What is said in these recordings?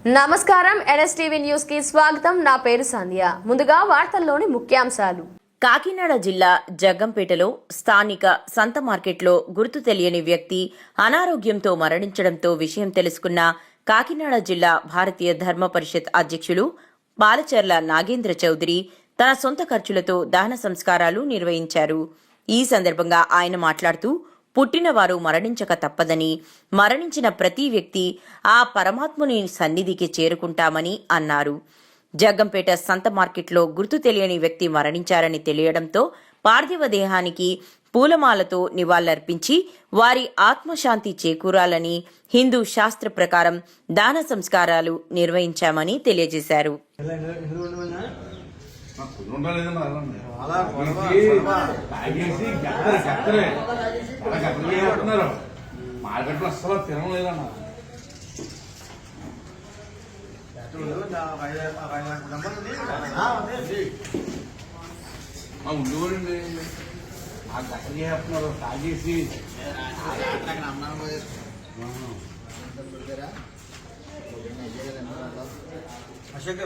నమస్కారం NSTV news కి స్వాగతం. నా పేరు సంధ్య. ముందుగా వార్తల్లోని ముఖ్యాంశాలు. కాకినాడ జిల్లా జగ్గంపేటలో స్థానిక సంత మార్కెట్లో గుర్తు తెలియని వ్యక్తి అనారోగ్యంతో మరణించడంతో విషయం తెలుసుకున్న కాకినాడ జిల్లా భారతీయ ధర్మ పరిషత్ అధ్యక్షులు బాలచర్ల నాగేంద్ర చౌదరి తన సొంత ఖర్చులతో దహన సంస్కారాలు నిర్వహించారు. ఈ సందర్భంగా ఆయన మాట్లాడుతూ పుట్టినవారు మరణించక తప్పదని, మరణించిన ప్రతి వ్యక్తి ఆ పరమాత్ముని సన్నిధికి చేరుకుంటామని అన్నారు. జగ్గంపేట సంత మార్కెట్లో గుర్తు తెలియని వ్యక్తి మరణించారని తెలియడంతో పార్థివ దేహానికి పూలమాలతో నివాళులర్పించి వారి ఆత్మశాంతి చేకూరాలని హిందూ శాస్త్ర ప్రకారం దాన సంస్కారాలు నిర్వహించామని తెలియజేశారు. మార్కెట్లో అసలు తినలేదన్నా. ఉండేవాడండి ఆ గట్ట చేస్తున్నారు తాగేసి అశోక్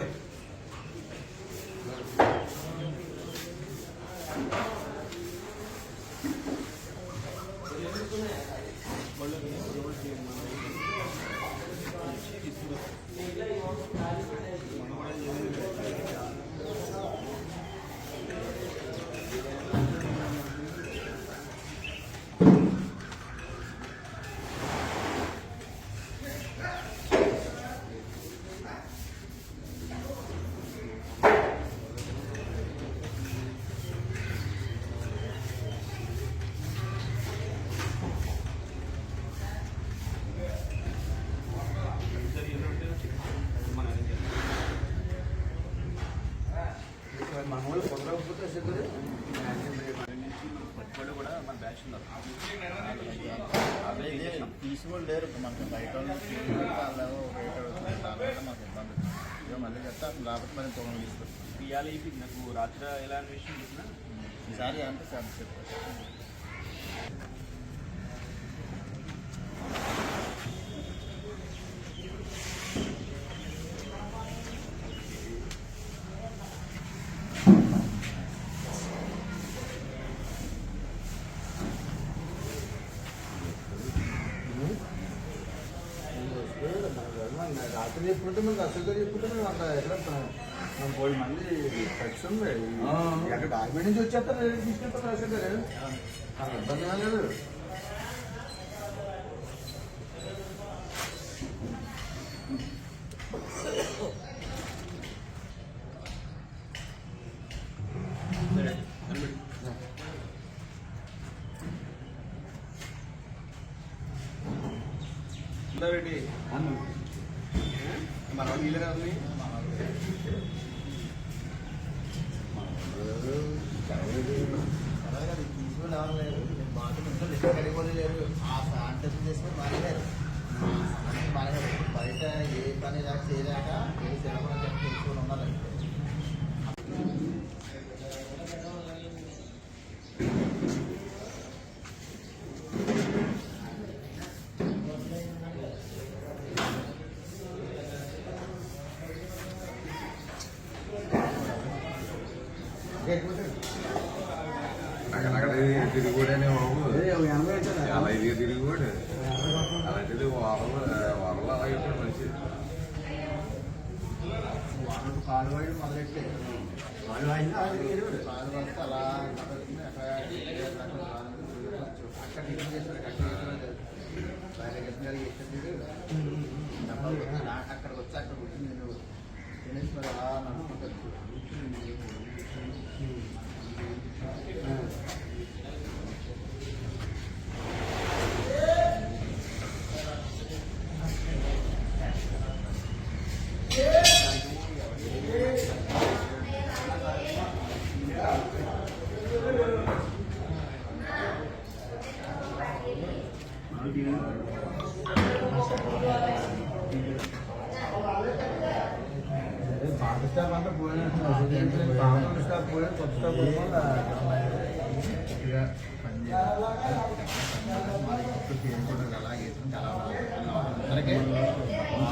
మామూలు కొట్టకపోతే పట్టుకోడు కూడా మన బ్యాచ్ ఉన్నారు. అదే తీసుకొని లేరు మనకు బయట మాకు ఇబ్బంది. ఇక మళ్ళీ చెప్తా రాబట్టి పని తొమ్మిది తీసుకొస్తాం. ఇవాళ నాకు రాత్రి ఎలా విషయం చూసినా ఈసారి అంటే సార్ చెప్తాను. రాత్రి చెప్పుకుంటే మనకు అసలు చెప్పుకుంటే మేము అక్కడ ఎక్కడ మనం 10 మంది ఖర్చు ఉంది. ఎక్కడ డాక్యుమెంట్ నుంచి వచ్చేస్తారు తీసుకెళ్తారు అసలు నాకు ఇబ్బంది లేదు. రెడ్డి మన వీళ్ళు కాదు తీసుకుని రావట్లేదు. బాగా కడిపోలే లేరు. ఆ శానిటైజర్ చేసుకుని మానేగారు బయట ఏ పని చేయలేక ఏ తినకుండా తెలుసుకొని ఉండాలి. అక్కడ తిరుగుడనే బాబు చాలా ఇదిగా తిరుగుడు. అలాంటిది వరలు అలాగే మంచిది. వాళ్ళకు కాలు వాడి మొదలెట్టే కాలు వాడితే అలా అక్కడ టిఫిన్ చేస్తారు. అక్కడికి వచ్చి అక్కడ కూర్చొని నేను తినేసి మరి అలా నడుచుకుంటాను. పాత స్టాప్ అంతా పోయిన స్టాప్ పోయిన కొత్త స్టాప్ అలాగే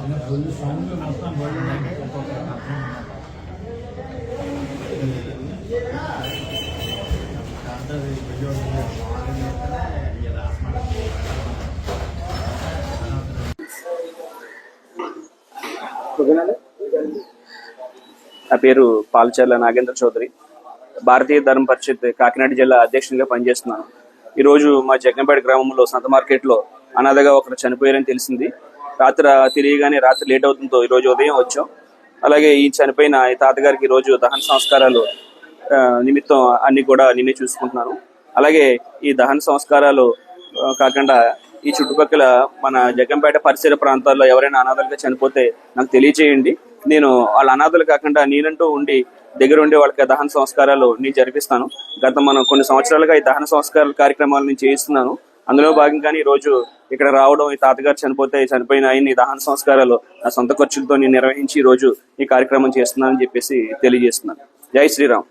నా పేరు పాల్చర్ల నాగేంద్ర చౌదరి, భారతీయ ధర్మ పరిషత్ కాకినాడ జిల్లా అధ్యక్షునిగా పనిచేస్తున్నాను. ఈరోజు మా జగ్గంపేట గ్రామంలో సంత మార్కెట్లో అనాథగా ఒకరు చనిపోయారని తెలిసింది. తెలియగానే రాత్రి లేట్ అవుతుందో ఈరోజు ఉదయం వచ్చాం. అలాగే ఈ చనిపోయిన ఈ తాతగారికి ఈరోజు దహన సంస్కారాలు నిమిత్తం అన్ని కూడా నేనే చూసుకుంటున్నాను. అలాగే ఈ దహన సంస్కారాలు కాకుండా ఈ చుట్టుపక్కల మన జగ్గంపేట పరిసర ప్రాంతాల్లో ఎవరైనా అనాథలుగా చనిపోతే నాకు తెలియజేయండి. నేను వాళ్ళ అనాథలు కాకుండా నేనంటూ ఉండి దగ్గర ఉండి వాళ్ళకి దహన సంస్కారాలు నేను జరిపిస్తాను. మనం కొన్ని సంవత్సరాలుగా ఈ దహన సంస్కారాల కార్యక్రమాలు నేను చేయిస్తున్నాను. అందులో భాగంగానే ఈ రోజు ఇక్కడ రావడం, ఈ తాతగారు చనిపోయిన ఆయన్ని దహన సంస్కారాలు నా సొంత ఖర్చులతో నేను నిర్వహించి ఈ రోజు ఈ కార్యక్రమం చేస్తున్నానని చెప్పేసి తెలియజేస్తున్నాను. జై శ్రీరామ్.